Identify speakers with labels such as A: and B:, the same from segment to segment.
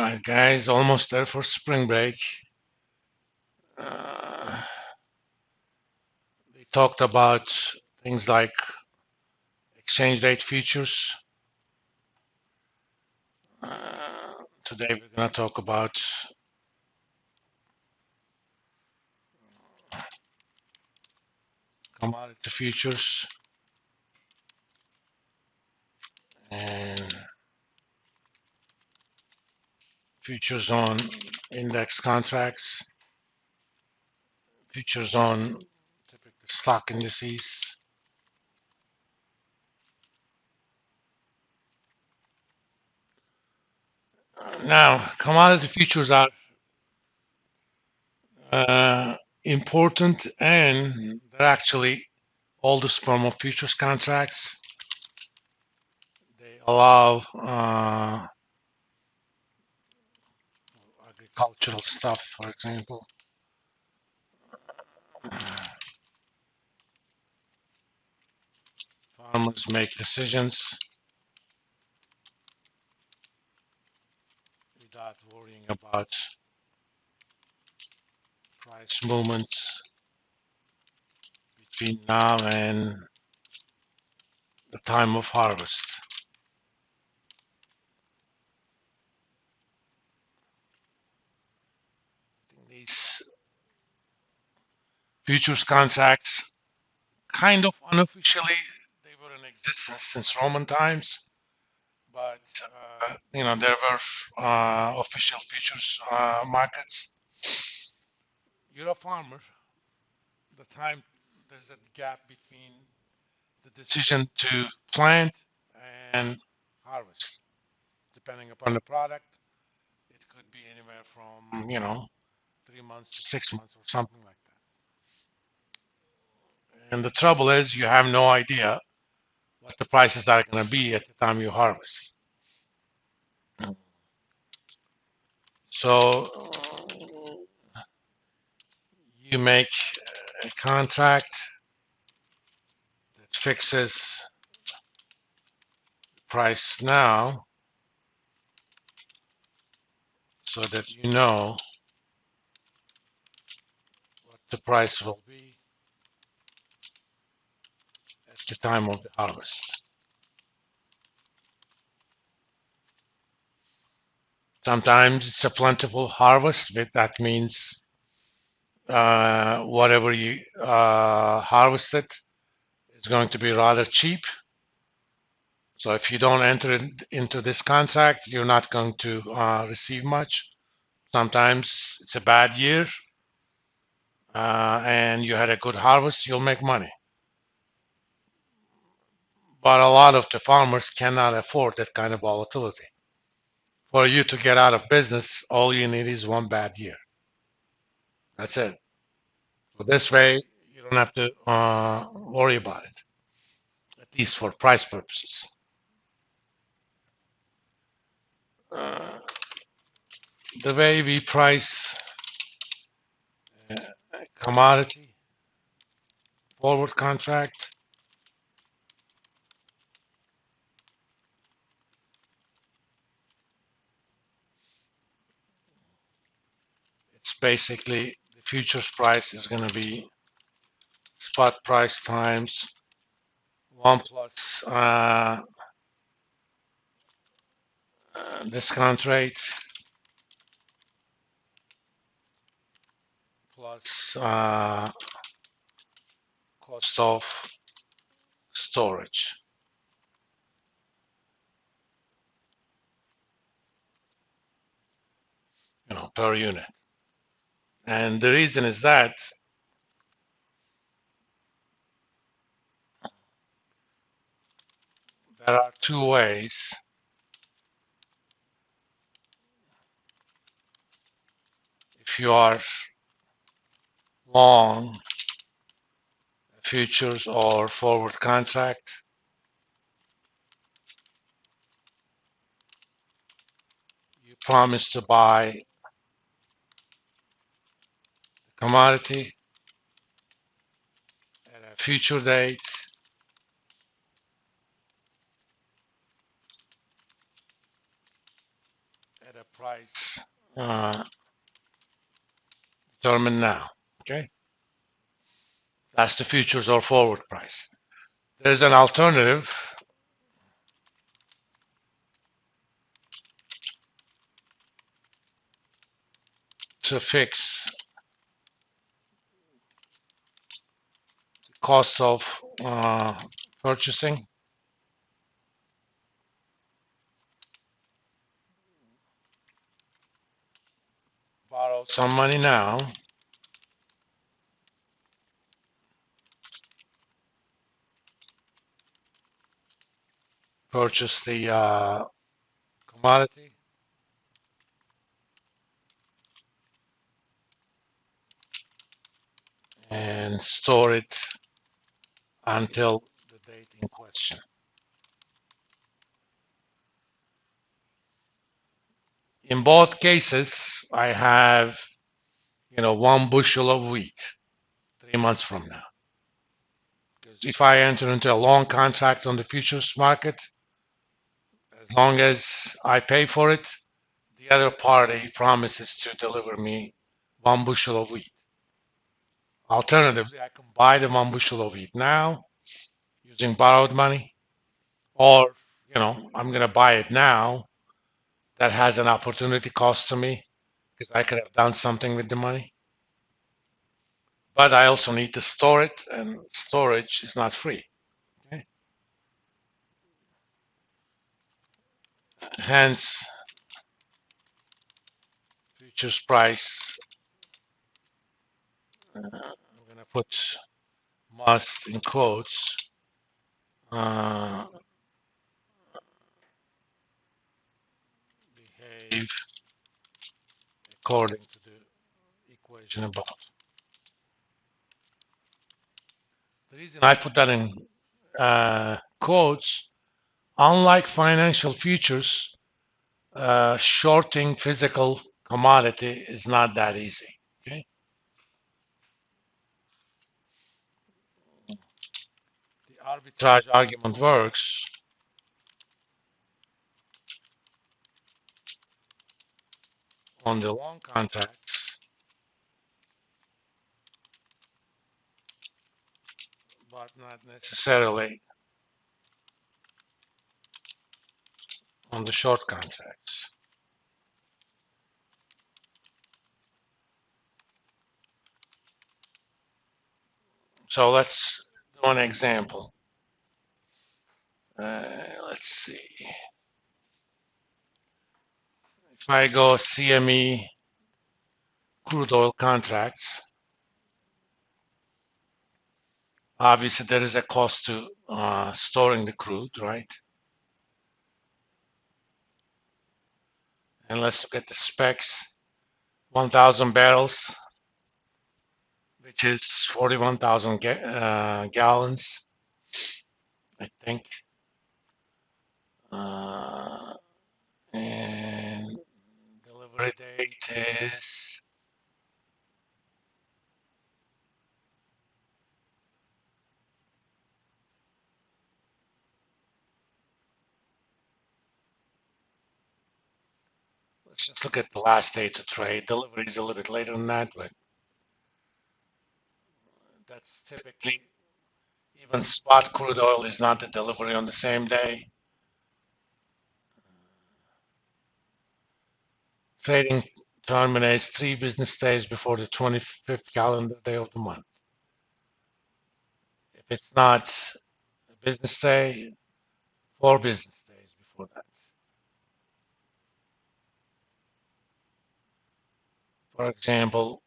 A: Alright, guys, almost there for spring break. Uh, they talked about things like exchange rate futures. Today we're going to talk about commodity futures and futures on index contracts, futures on typical stock indices. Now, commodity futures are uh, important and they're actually oldest form of futures contracts. They allow agricultural stuff, for example. Farmers make decisions without worrying about price movements between now and the time of harvest. These futures contracts, kind of unofficially, they were in existence since Roman times, but there were official futures markets. You're a farmer. The time there's a gap between the decision to plant and harvest, depending upon the product. It could be anywhere from 3 months to 6 months or something like that. And the trouble is, you have no idea what the prices are going to be at the time you harvest. So you make a contract that fixes the price now so that you know what the price will be at the time of the harvest. Sometimes it's a plentiful harvest. That means whatever you harvested is going to be rather cheap. So if you don't enter into this contract, you're not going to receive much. Sometimes it's a bad year and you had a good harvest, you'll make money. But a lot of the farmers cannot afford that kind of volatility. For you to get out of business, all you need is one bad year. That's it. So this way, you don't have to worry about it, at least for price purposes. Uh, the way we price a commodity forward contract, it's basically the futures price is going to be spot price times 1 plus discount rate plus cost of storage, per unit. And the reason is that there are two ways if you are long futures or forward contract. You promise to buy the commodity at a future date, at a price determined now. Okay, that's the futures or forward price. There's an alternative to fix the cost of purchasing. Borrow some money now, purchase the commodity, and store it until the date in question. In both cases, I have, 1 bushel of wheat 3 months from now. Because if I enter into a long contract on the futures market, as long as I pay for it, the other party promises to deliver me 1 bushel of wheat. Alternatively, I can buy the 1 bushel of wheat now using borrowed money, or, I'm going to buy it now that has an opportunity cost to me because I could have done something with the money. But I also need to store it, and storage is not free. Okay? Hence, futures price, I'm going to put must in quotes, uh, behave according to the equation above. The reason I put that in quotes, unlike financial futures, shorting physical commodity is not that easy. Okay, the arbitrage argument works on the long contracts, but not necessarily on the short contracts. So let's do an example. Let's see. If I go CME crude oil contracts, obviously there is a cost to storing the crude, right? And let's look at the specs. 1,000 barrels, which is 41,000 gallons, I think. And delivery date is let's just look at the last day to trade. Delivery is a little bit later than that, but that's typically, even spot crude oil is not the delivery on the same day. Trading terminates 3 business days before the 25th calendar day of the month. If it's not a business day, 4 business days before that. For example,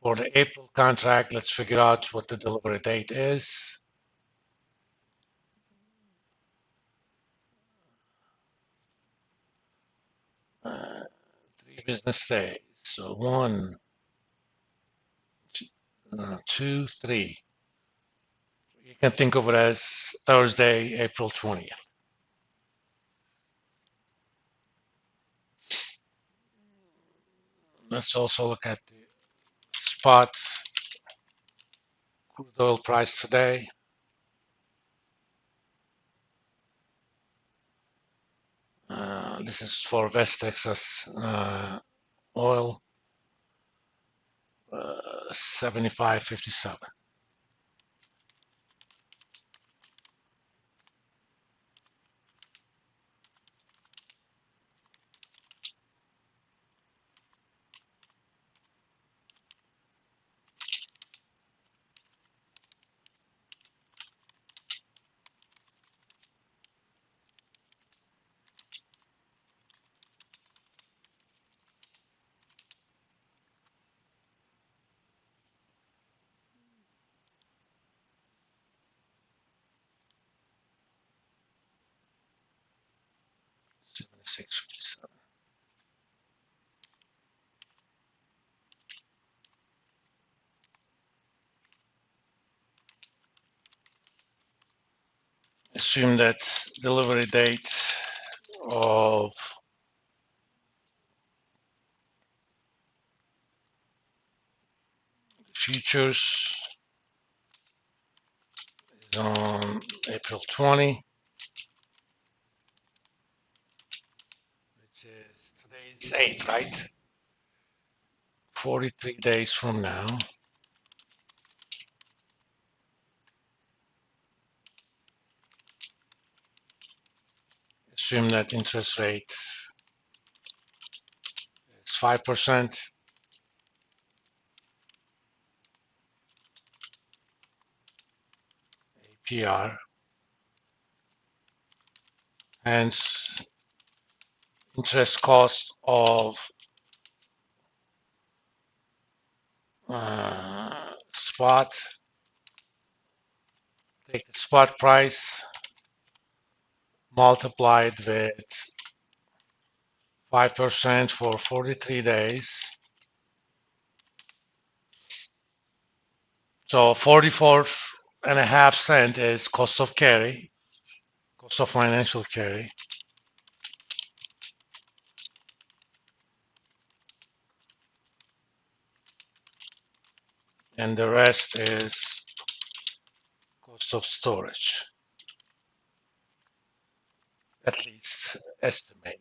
A: for the April contract, let's figure out what the delivery date is. Uh, 3 business days. So 1, 2, 3. You can think of it as Thursday, April 20th. Let's also look at the spot crude oil price today. This is for West Texas oil, 75.57. $76.57. Assume that delivery date of futures is on April 20, which is today's 8, right? 43 days from now. Assume that interest rate is 5%. APR. Hence, interest cost of spot. Take the spot price, multiply it with 5% for 43 days. So 44.5 cents is cost of carry, cost of financial carry. And the rest is cost of storage, at least estimated.